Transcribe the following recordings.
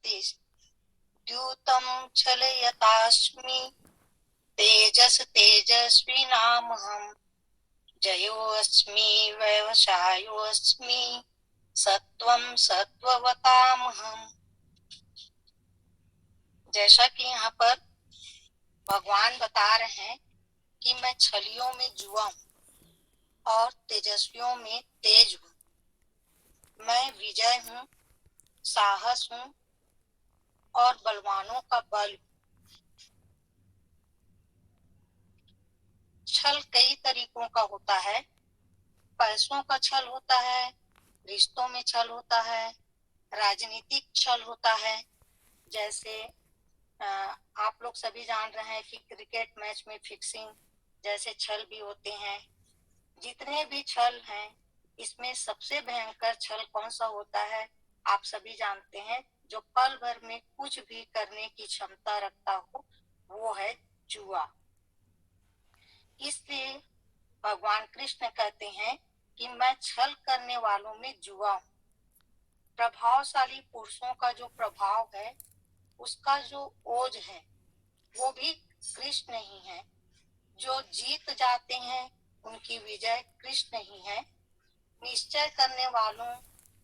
द्यूतं छलयतास्मि तेजस्विनामहम् जयोऽस्मि व्यवसायोऽस्मि सत्वं सत्ववतामहम्। जैसा कि यहाँ पर भगवान बता रहे हैं कि मैं छलियों में जुआ हूँ और तेजस्वियों में तेज हूँ। मैं विजय हूँ, साहस हूँ और बलवानों का बल। छल कई तरीकों का होता है। पैसों का छल होता है, रिश्तों में छल होता है, राजनीतिक छल होता है। जैसे आप लोग सभी जान रहे हैं कि क्रिकेट मैच में फिक्सिंग जैसे छल भी होते हैं। जितने भी छल हैं, इसमें सबसे भयंकर छल कौन सा होता है आप सभी जानते हैं, जो पल भर में कुछ भी करने की क्षमता रखता हो, वो है जुआ। इसलिए भगवान कृष्ण कहते हैं कि मैं छल करने वालों में जुआ हूँ। प्रभावशाली पुरुषों का जो प्रभाव है, उसका जो ओज है, वो भी कृष्ण ही है। जो जीत जाते हैं, उनकी विजय कृष्ण ही है। निश्चय करने वालों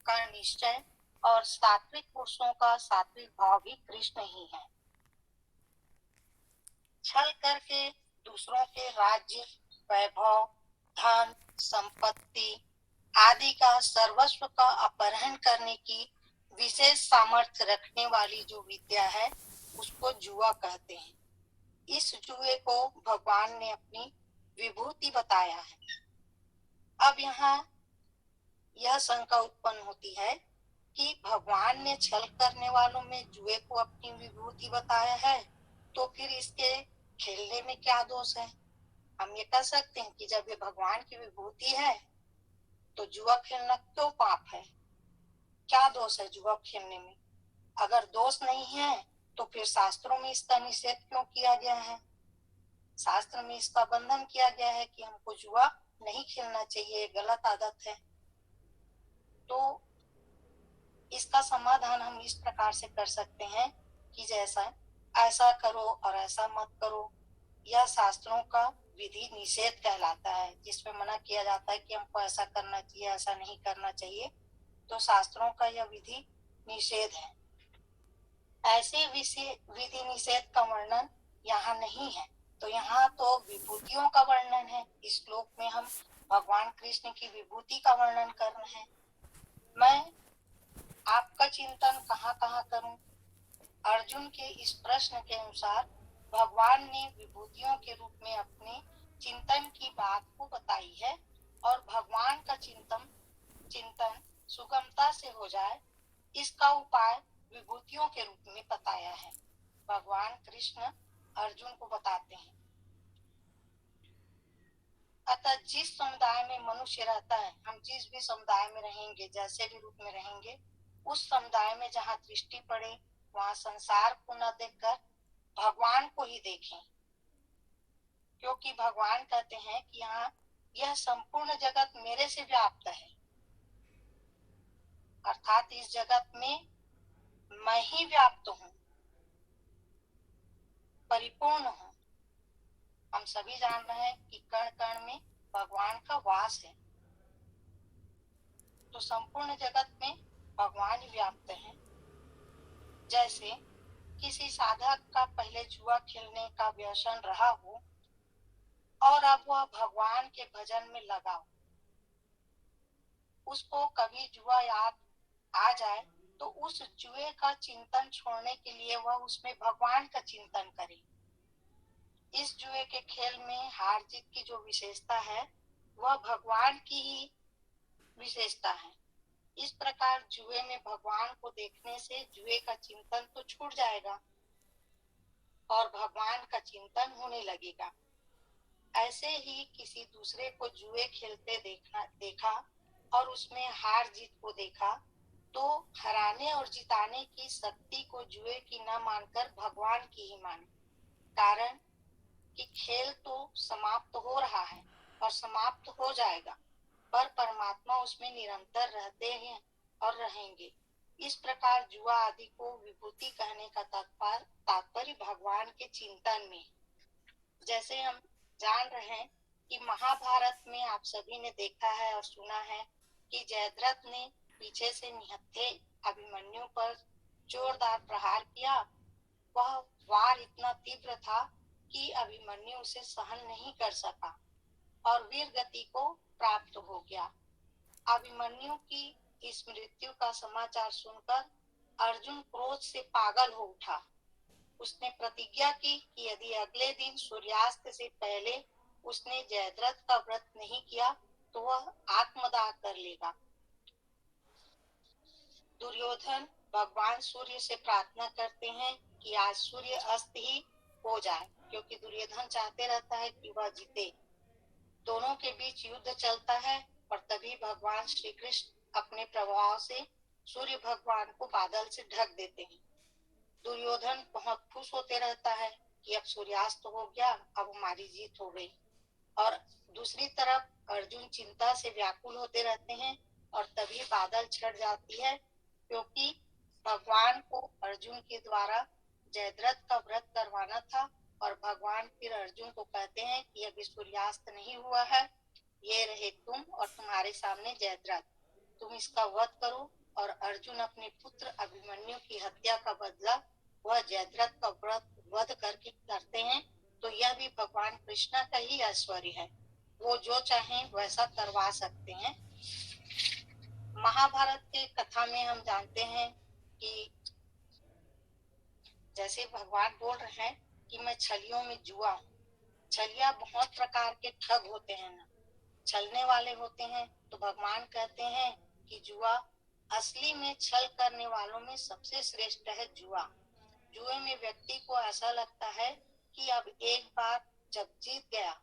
का निश्चय और सात्विक पुरुषों का सात्विक भाव भी कृष्ण ही है। छल करके दूसरों के राज्य, वैभव, धन, संपत्ति आदि का सर्वस्व का अपहरण करने की विशेष सामर्थ्य रखने वाली जो विद्या है, उसको जुआ कहते हैं। इस जुए को भगवान ने अपनी विभूति बताया है। अब यहाँ यह शंका उत्पन्न होती है कि भगवान ने छल करने वालों में जुए को अपनी विभूति बताया है, तो फिर इसके खेलने में क्या दोष है? हम ये कह सकते हैं कि जब ये भगवान की विभूति है तो जुआ खेलना क्यों पाप है? क्या दोष है जुआ खेलने में? अगर दोष नहीं है तो फिर शास्त्रों में इसका निषेध क्यों किया गया है? शास्त्र में इसका बंधन किया गया है कि हमको जुआ नहीं खेलना चाहिए, गलत आदत है। तो इसका समाधान हम इस प्रकार से कर सकते हैं कि जैसा ऐसा करो और ऐसा मत करो, यह शास्त्रों का विधि निषेध कहलाता है, जिसमें मना किया जाता है कि हमको ऐसा करना चाहिए, ऐसा नहीं करना चाहिए। तो शास्त्रों का यह विधि निषेध है। ऐसे विधि निषेध का वर्णन यहाँ नहीं है। तो यहाँ तो विभूतियों का वर्णन है। इस श्लोक में हम भगवान कृष्ण की विभूति का वर्णन कर रहे हैं। मैं आपका चिंतन कहाँ कहाँ करूं? अर्जुन के इस प्रश्न के अनुसार भगवान ने विभूतियों के रूप में अपने चिंतन की बात को बताई है और भगवान का चिंतन सुगमता से हो जाए, इसका उपाय विभूतियों के रूप में बताया है। भगवान कृष्ण अर्जुन को बताते हैं। अतः जिस समुदाय में मनुष्य रहता है, हम जिस भी समुदाय में रहेंगे, जैसे भी रूप में रहेंगे, उस समुदाय में जहाँ दृष्टि पड़े वहाँ संसार को न देखकर भगवान को ही देखें। क्योंकि भगवान कहते हैं कि यहाँ यह संपूर्ण जगत मेरे से व्याप्त है, अर्थात इस जगत में मैं ही व्याप्त हूँ, परिपूर्ण हूँ। हम सभी जान रहे हैं कि कण कण में भगवान का वास है। तो संपूर्ण जगत में भगवान ही व्याप्त है। जैसे किसी साधक का पहले जुआ खेलने का व्यसन रहा हो और अब वह भगवान के भजन में लगा हो, उसको कभी जुआ याद आ जाए तो उस जुए का चिंतन छोड़ने के लिए वह उसमें भगवान का चिंतन करे। इस जुए के खेल में हार जीत की जो विशेषता है, वह भगवान की ही विशेषता है। इस प्रकार जुए में भगवान को देखने से जुए का चिंतन तो छूट जाएगा और भगवान का चिंतन होने लगेगा। ऐसे ही किसी दूसरे को जुए खेलते देखा और उसमें हार जीत को देखा, तो हराने और जिताने की शक्ति को जुए की न मानकर भगवान की ही माने। कारण कि खेल तो समाप्त हो रहा है और समाप्त हो जाएगा, पर परमात्मा उसमें निरंतर रहते हैं और रहेंगे। इस प्रकार जुआ आदि को विभूति कहने का तात्पर्य भगवान के चिंतन में। जैसे हम जान रहे हैं कि महाभारत में आप सभी ने देखा है और सुना है कि जयद्रथ ने पीछे से निहत्थे अभिमन्यु पर जोरदार प्रहार किया। वह वार इतना तीव्र था कि अभिमन्यु उसे सहन नहीं कर सका और वीर गति को प्राप्त हो गया। अभिमन्यु की इस मृत्यु का समाचार सुनकर अर्जुन क्रोध से पागल हो उठा। उसने प्रतिज्ञा की कि यदि अगले दिन सूर्यास्त से पहले उसने जयद्रथ का व्रत नहीं किया तो वह आत्मदाह कर लेगा। दुर्योधन भगवान सूर्य से प्रार्थना करते हैं कि आज सूर्य अस्त ही हो जाए, क्योंकि दुर्योधन चाहते रहता है कि वह जीते। दोनों के बीच युद्ध चलता है और तभी भगवान श्री कृष्ण अपने प्रभाव से सूर्य भगवान को बादल से ढक देते हैं। दुर्योधन बहुत खुश होते रहता है कि अब सूर्यास्त हो गया, अब हमारी जीत हो गई। और दूसरी तरफ अर्जुन चिंता से व्याकुल होते रहते हैं और तभी बादल छट जाती है, क्योंकि भगवान को अर्जुन के द्वारा जयद्रथ का व्रत करवाना था। और भगवान फिर अर्जुन को कहते हैं कि अभी सूर्यास्त नहीं हुआ है, ये रहे तुम और तुम्हारे सामने जयद्रथ, तुम इसका वध करो। और अर्जुन अपने पुत्र अभिमन्यु की हत्या का बदला वह जयद्रथ का वध करके करते हैं। तो यह भी भगवान कृष्ण का ही ऐश्वर्य है, वो जो चाहें वैसा करवा सकते हैं। महाभारत के कथा में हम जानते हैं कि जैसे भगवान बोल रहे हैं कि मैं छलियों में जुआ हूँ। छलिया बहुत प्रकार के ठग होते हैं ना, छलने वाले होते हैं। तो भगवान कहते हैं कि जुआ असली में छल करने वालों में सबसे श्रेष्ठ है जुआ। जुए में व्यक्ति को ऐसा लगता है कि अब एक बार जब जीत गया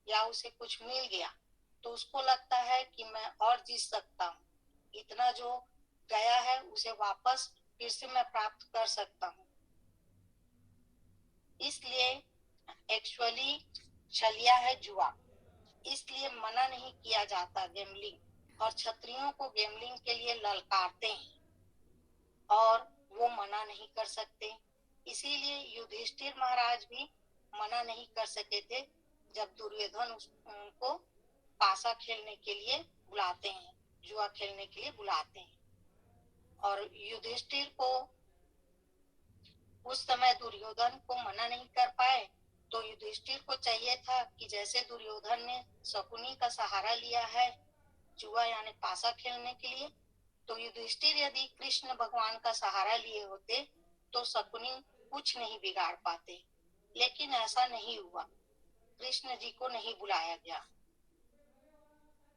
या उसे कुछ मिल गया तो उसको लगता है कि मैं और जीत सकता हूँ, इतना जो गया है उसे वापस फिर से मैं प्राप्त कर सकता हूँ। इसलिए एक्चुअली छलिया है जुआ, इसलिए मना नहीं किया जाता गेमलिंग। और क्षत्रियों को गेमलिंग के लिए ललकारते हैं और वो मना नहीं कर सकते। इसीलिए युधिष्ठिर महाराज भी मना नहीं कर सके थे जब दुर्योधन उनको पासा खेलने के लिए बुलाते हैं, जुआ खेलने के लिए बुलाते हैं। और युधिष्ठिर को उस समय दुर्योधन को मना नहीं कर पाए, तो युधिष्ठिर को चाहिए था कि जैसे दुर्योधन ने शकुनी का सहारा लिया है जुआ यानी पासा खेलने के लिए, तो युधिष्ठिर यदि कृष्ण भगवान का सहारा लिए होते तो शकुनी कुछ नहीं बिगाड़ पाते। लेकिन ऐसा नहीं हुआ, कृष्ण जी को नहीं बुलाया गया,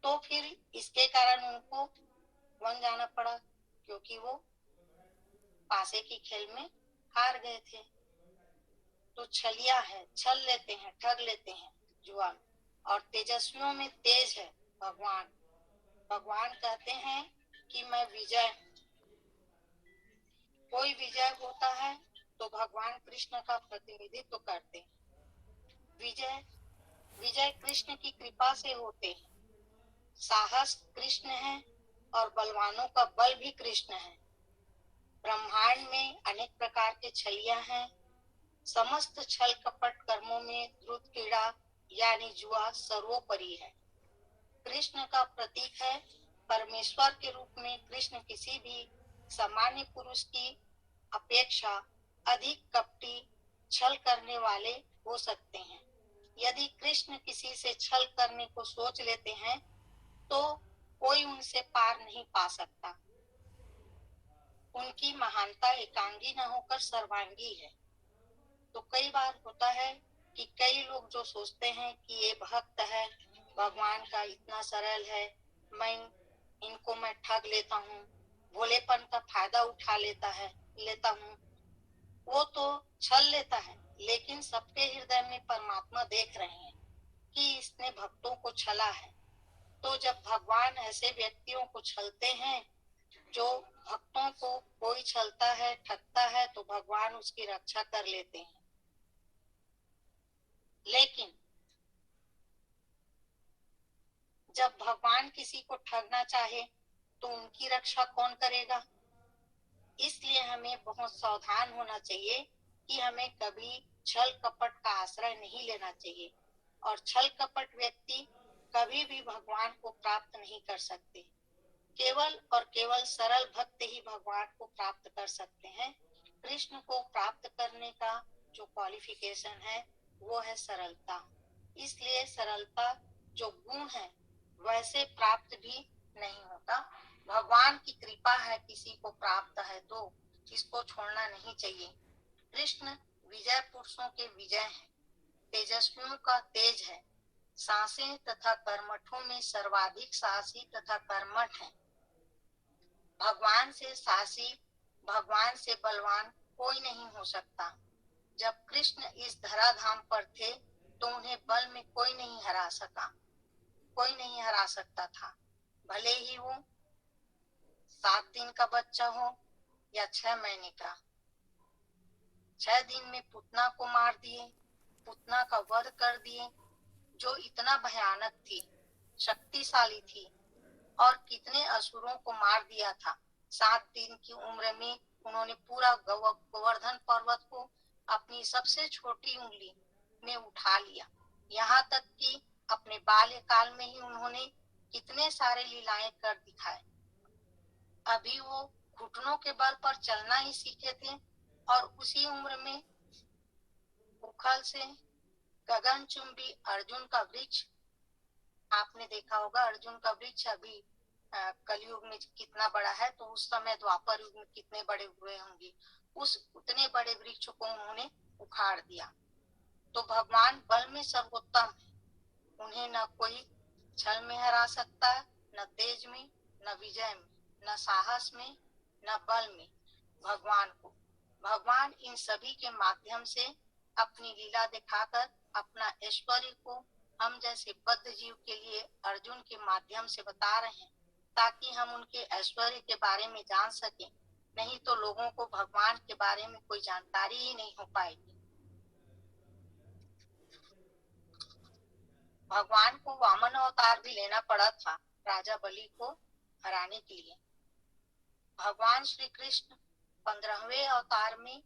तो फिर इसके कारण उनको वन जाना पड़ा, क्योंकि वो पासे की खेल में हार गए थे। तो छलिया है, छल लेते हैं, ठग लेते हैं जुआ। और तेजस्वियों में तेज है भगवान। भगवान कहते हैं कि मैं विजय हूँ। कोई विजय होता है तो भगवान कृष्ण का प्रतिनिधित्व करते हैं। विजय विजय कृष्ण की कृपा से होते हैं। साहस कृष्ण है और बलवानों का बल भी कृष्ण है। ब्रह्मांड में अनेक प्रकार के छलिया हैं। समस्त छल कपट कर्मों में द्रुत क्रीड़ा यानी जुआ सर्वोपरि है। कृष्ण का प्रतीक है। परमेश्वर के रूप में कृष्ण किसी भी सामान्य पुरुष की अपेक्षा अधिक कपटी छल करने वाले हो सकते हैं। यदि कृष्ण किसी से छल करने को सोच लेते हैं तो कोई उनसे पार नहीं पा सकता। उनकी महानता एकांगी न होकर सर्वांगी है। तो कई बार होता है कि कई लोग जो सोचते हैं कि ये भक्त है भगवान का, इतना सरल है, मैं ठग लेता हूँ, भोलेपन का फायदा उठा लेता हूँ, वो तो छल लेता है। लेकिन सबके हृदय में परमात्मा देख रहे हैं कि इसने भक्तों को छला है। तो जब भगवान ऐसे व्यक्तियों को छलते हैं, जो भक्तों को कोई छलता है, ठगता है, तो भगवान उसकी रक्षा कर लेते हैं। लेकिन जब भगवान किसी को ठगना चाहे तो उनकी रक्षा कौन करेगा? इसलिए हमें बहुत सावधान होना चाहिए कि हमें कभी छल कपट का आश्रय नहीं लेना चाहिए, और छल कपट व्यक्ति कभी भी भगवान को प्राप्त नहीं कर सकते। केवल और केवल सरल भक्त ही भगवान को प्राप्त कर सकते हैं। कृष्ण को प्राप्त करने का जो क्वालिफिकेशन है वो है सरलता। इसलिए सरलता जो गुण है वैसे प्राप्त भी नहीं होता। भगवान की कृपा है, किसी को प्राप्त है तो इसको छोड़ना नहीं चाहिए। कृष्ण विजय पुरुषों के विजय है, तेजस्वियों का तेज है, साहसी तथा कर्मठों में सर्वाधिक साहसी तथा कर्मठ है। भगवान से साहसी, भगवान से बलवान कोई नहीं हो सकता। जब कृष्ण इस धराधाम पर थे तो उन्हें बल में कोई नहीं हरा सका, कोई नहीं हरा सकता था। भले ही वो 7 दिन का बच्चा हो या 6 महीने का। 6 दिन में पुतना को मार दिए, पुतना का वध कर दिए, जो इतना भयानक थी, शक्तिशाली थी, और कितने असुरों को मार दिया था। 7 दिन की उम्र में उन्होंने पूरा गोवर्धन पर्वत को अपनी सबसे छोटी उंगली में उठा लिया। यहाँ तक कि अपने बाल्यकाल में ही उन्होंने कितने सारे लीलाएं कर दिखाए। अभी वो घुटनों के बल पर चलना ही सीखे थे, और उसी उम्र में उखल से गगनचुंबी अर्जुन का वृक्ष, आपने देखा होगा अर्जुन का वृक्ष अभी कलयुग में कितना बड़ा है, तो उस समय द्वापर युग में कितने बड़े हुए होंगे। उस उतने बड़े वृक्ष को उन्होंने उखाड़ दिया। तो भगवान बल में सर्वोत्तम है, उन्हें न कोई छल में हरा सकता है, न तेज में, न विजय में, न साहस में, न बल में। भगवान इन सभी के माध्यम से अपनी लीला दिखाकर अपना ऐश्वर्य को हम जैसे बद्ध जीव के लिए अर्जुन के माध्यम से बता रहे हैं, ताकि हम उनके ऐश्वर्य के बारे में जान सकें। नहीं तो लोगों को भगवान के बारे में कोई जानकारी ही नहीं हो पाएगी। भगवान को वामन अवतार भी लेना पड़ा था राजा बलि को हराने के लिए। भगवान श्री कृष्ण 15वें अवतार में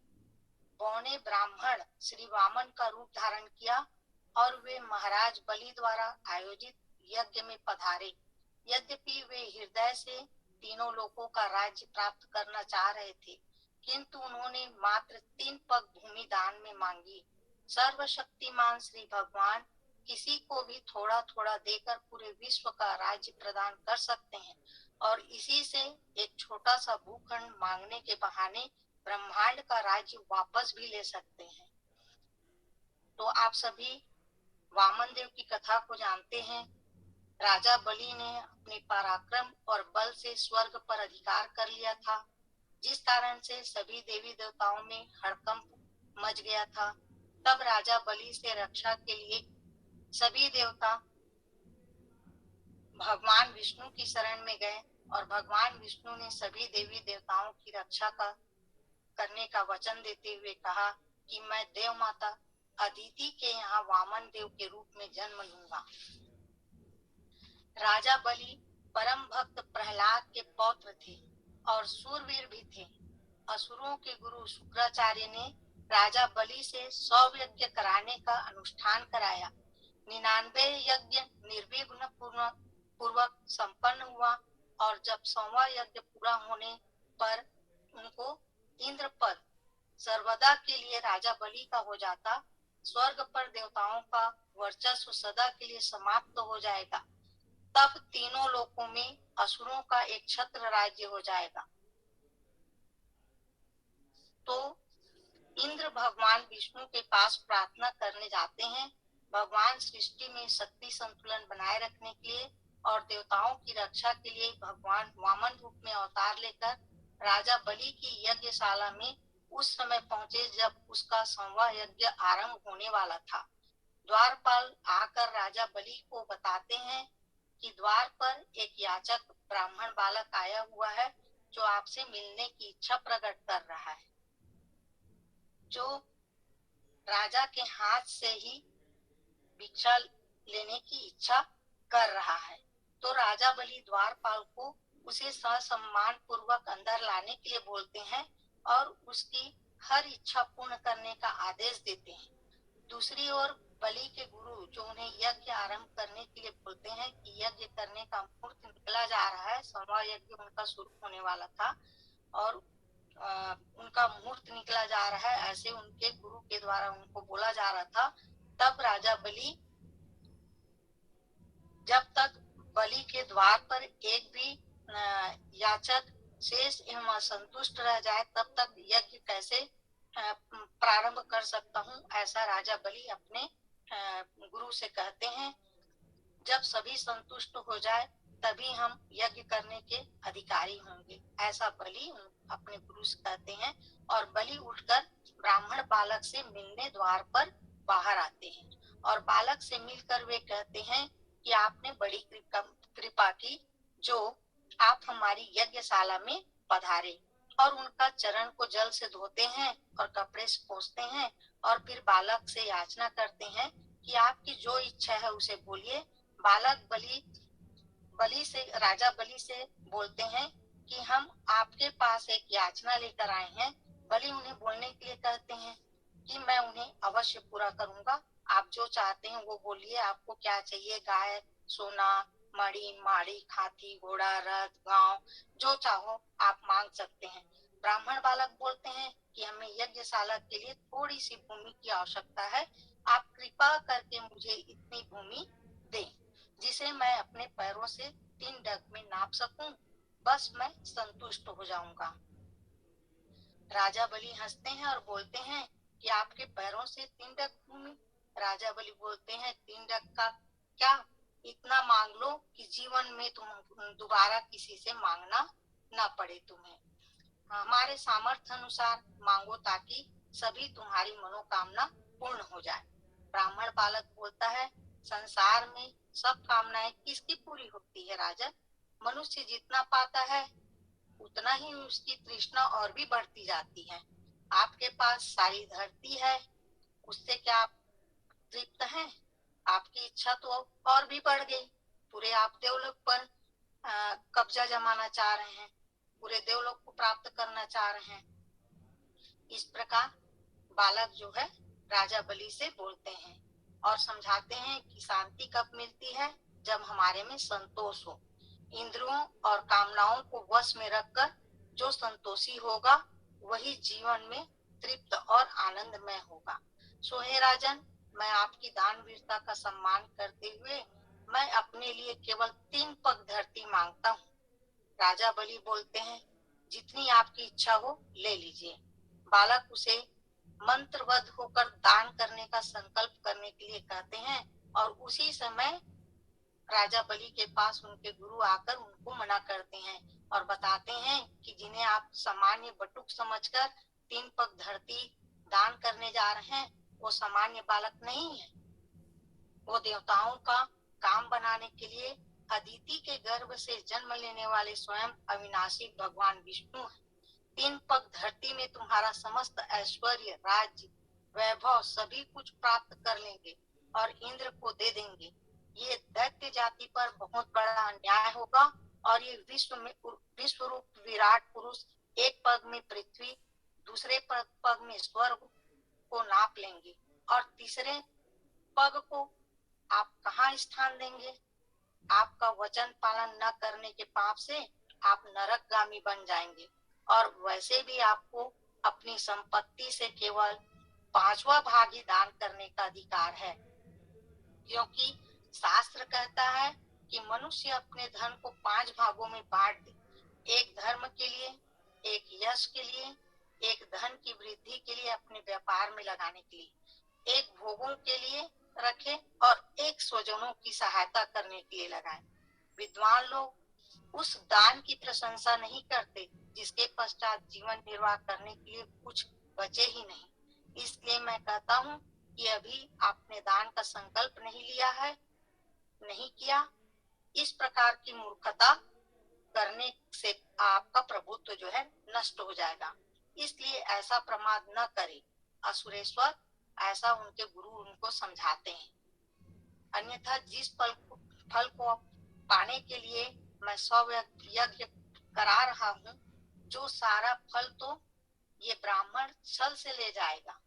बौने ब्राह्मण श्री वामन का रूप धारण किया, और वे महाराज बलि द्वारा आयोजित यज्ञ में पधारे। यद्यपि वे हृदय से तीनों लोकों का राज्य प्राप्त करना चाह रहे थे, किंतु उन्होंने मात्र 3 पग भूमि दान में मांगी। सर्वशक्तिमान श्री भगवान किसी को भी थोड़ा थोड़ा देकर पूरे विश्व का राज्य प्रदान कर सकते हैं, और इसी से एक छोटा सा भूखंड मांगने के बहाने ब्रह्मांड का राज्य वापस भी ले सकते हैं। तो आप सभी वामन देव की कथा को जानते हैं। राजा बलि ने अपने पराक्रम और बल से स्वर्ग पर अधिकार कर लिया था, जिस कारण से सभी देवी देवताओं में हड़कंप मच गया था। तब राजा बलि से रक्षा के लिए सभी देवता भगवान विष्णु की शरण में गए, और भगवान विष्णु ने सभी देवी देवताओं की रक्षा करने का वचन देते हुए कहा कि मैं देव माता अदिति के यहाँ वामन देव के रूप में जन्म लूंगा। राजा बलि परम भक्त प्रहलाद के पौत्र थे और सूरवीर भी थे। असुरों के गुरु शुक्राचार्य ने राजा बलि से 100 यज्ञ कराने का अनुष्ठान कराया। 99 यज्ञ निर्विघ्न पूर्वक संपन्न हुआ, और जब 100वां यज्ञ पूरा होने पर उनको इंद्र पद सर्वदा के लिए राजा बलि का हो जाता। स्वर्ग पर देवताओं का वर्चस्व सदा के लिए समाप्त हो जाएगा। तब तीनों लोकों में असुरों का एक छत्र राज्य हो जाएगा। तो इंद्र भगवान विष्णु के पास प्रार्थना करने जाते हैं, भगवान सृष्टि में शक्ति संतुलन बनाए रखने के लिए और देवताओं की रक्षा के लिए भगवान वामन रूप में अवतार लेकर राजा बलि की यज्ञशाला में उस समय पहुंचे जब उसका 100वां यज्ञ आरंभ होने वाला था। द्वारपाल आकर राजा बलि को बताते हैं कि द्वार पर एक याचक ब्राह्मण बालक आया हुआ है, जो आपसे मिलने की इच्छा प्रकट कर रहा है, जो राजा के हाथ से ही भिक्षा लेने की इच्छा कर रहा है। तो राजा बलि द्वारपाल को उसे ससम्मान पूर्वक अंदर लाने के लिए बोलते हैं और उसकी हर इच्छा पूर्ण करने का आदेश देते हैं। दूसरी ओर बलि के गुरु जो उन्हें यज्ञ आरंभ करने के लिए बोलते हैं कि यज्ञ करने का मुहूर्त निकला जा रहा है, समय यज्ञ उनका शुरू होने वाला था और उनका मुहूर्त निकला जा रहा है, ऐसे उनके गुरु के द्वारा उनको बोला जा रहा था। तब राजा बलि, जब तक बलि के द्वार पर एक भी याचक शेष एवं असंतुष्ट रह जाए तब तक यज्ञ कैसे प्रारंभ कर सकता हूँ, ऐसा राजा बलि अपने गुरु से कहते हैं। जब सभी संतुष्ट हो जाए तभी हम यज्ञ करने के अधिकारी होंगे, ऐसा बलि अपने गुरु से कहते हैं। और बलि उठकर ब्राह्मण बालक से मिलने द्वार पर बाहर आते हैं और बालक से मिलकर वे कहते हैं कि आपने बड़ी कृपा की जो आप हमारी यज्ञशाला में पधारे, और उनका चरण को जल से धोते हैं और कपड़े से पोंछते हैं और फिर बालक से याचना करते हैं कि आपकी जो इच्छा है उसे बोलिए। बालक राजा बलि से बोलते हैं कि हम आपके पास एक याचना लेकर आए हैं। बलि उन्हें बोलने के लिए कहते हैं कि मैं उन्हें अवश्य पूरा करूंगा, आप जो चाहते हैं वो बोलिए, आपको क्या चाहिए, गाय, सोना, मणि, माड़ी, हाथी, घोड़ा, रथ, गांव, जो चाहो आप मांग सकते हैं। ब्राह्मण बालक बोलते हैं कि हमें यज्ञशाला के लिए थोड़ी सी भूमि की आवश्यकता है, आप कृपा करके मुझे इतनी भूमि दें जिसे मैं अपने पैरों से 3 डग में नाप सकूं, बस मैं संतुष्ट हो जाऊंगा। राजा बलि हंसते हैं और बोलते हैं कि आपके पैरों से 3 डग भूमि। राजा बलि बोलते हैं 3 डग का क्या, इतना मांग लो कि जीवन में तुम दोबारा किसी से मांगना न पड़े तुम्हें। हमारे सामर्थ्य अनुसार मांगो ताकि सभी तुम्हारी मनोकामना पूर्ण हो जाए। ब्राह्मण बालक बोलता है, संसार में सब कामनाएं किसकी पूरी होती है राजन, मनुष्य जितना पाता है उतना ही उसकी तृष्णा और भी बढ़ती जाती है। आपके पास सारी धरती है, उससे क्या आप तृप्त हैं? आपकी इच्छा तो और भी बढ़ गई, पूरे आप देवलोक पर कब्जा जमाना चाह रहे हैं, पूरे देवलोक को प्राप्त करना चाह रहे हैं। इस प्रकार बालक जो है राजा बलि से बोलते हैं और समझाते हैं कि शांति कब मिलती है, जब हमारे में संतोष हो। इंद्रियों और कामनाओं को वश में रखकर जो संतोषी होगा वही जीवन में तृप्त और आनंदमय होगा। सो हे राजन, मैं आपकी दान वीरता का सम्मान करते हुए मैं अपने लिए केवल 3 पग धरती मांगता हूँ। राजा बलि बोलते हैं, जितनी आपकी इच्छा हो ले लीजिए। बालक उसे मंत्रबद्ध होकर दान करने का संकल्प करने के लिए कहते हैं और उसी समय राजा बलि के पास उनके गुरु आकर उनको मना करते हैं और बताते हैं कि जिन्हें आप सामान्य बटुक समझकर 3 पग धरती दान करने जा रहे हैं वो सामान्य बालक नहीं है, वो देवताओं का काम बनाने के लिए अदिति के गर्भ से जन्म लेने वाले स्वयं अविनाशी भगवान विष्णु है। 3 पग धरती में तुम्हारा समस्त ऐश्वर्य, राज्य, वैभव सभी कुछ प्राप्त कर लेंगे और इंद्र को दे देंगे। ये दैत्य जाति पर बहुत बड़ा अन्याय होगा और ये विश्व रूप विराट पुरुष एक पग में पृथ्वी, दूसरे पग में स्वर्ग को नाप लेंगे और तीसरे पग को आप कहाँ स्थान देंगे? आपका वचन पालन न करने के पाप से आप नरकगामी बन जाएंगे और वैसे भी आपको अपनी संपत्ति से केवल 5वां भाग ही दान करने का अधिकार है, क्योंकि शास्त्र कहता है कि मनुष्य अपने धन को 5 भागों में बांट दे, एक धर्म के लिए, एक यश के लिए, एक धन की वृद्धि के लिए अपने व्यापार में लगाने के लिए, एक भोगों के लिए रखे और एक स्वजनों की सहायता करने के लिए लगाए। विद्वान लोग उस दान की प्रशंसा नहीं करते जिसके पश्चात जीवन निर्वाह करने के लिए कुछ बचे ही नहीं। इसलिए मैं कहता हूँ कि अभी आपने दान का संकल्प नहीं किया, इस प्रकार की मूर्खता करने से आपका प्रभुत्व जो है नष्ट हो जाएगा, इसलिए ऐसा प्रमाद न करे असुरेश्वर, ऐसा उनके गुरु उनको समझाते हैं। अन्यथा जिस फल को पाने के लिए मैं 100 यज्ञ करा रहा हूँ, जो सारा फल तो ये ब्राह्मण छल से ले जाएगा।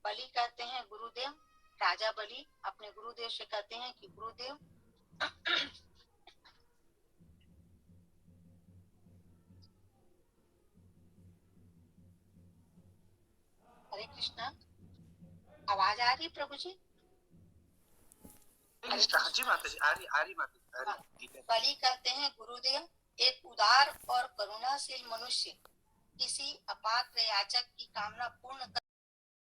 बलि कहते हैं गुरुदेव, राजा बलि अपने गुरुदेव से कहते हैं कि गुरुदेव हरे कृष्णा, आवाज आ रही प्रभु जी? जी माता जी, आ रही माता जी। बलि कहते हैं गुरुदेव, एक उदार और करुणाशील मनुष्य किसी अपात्र याचक की कामना पूर्ण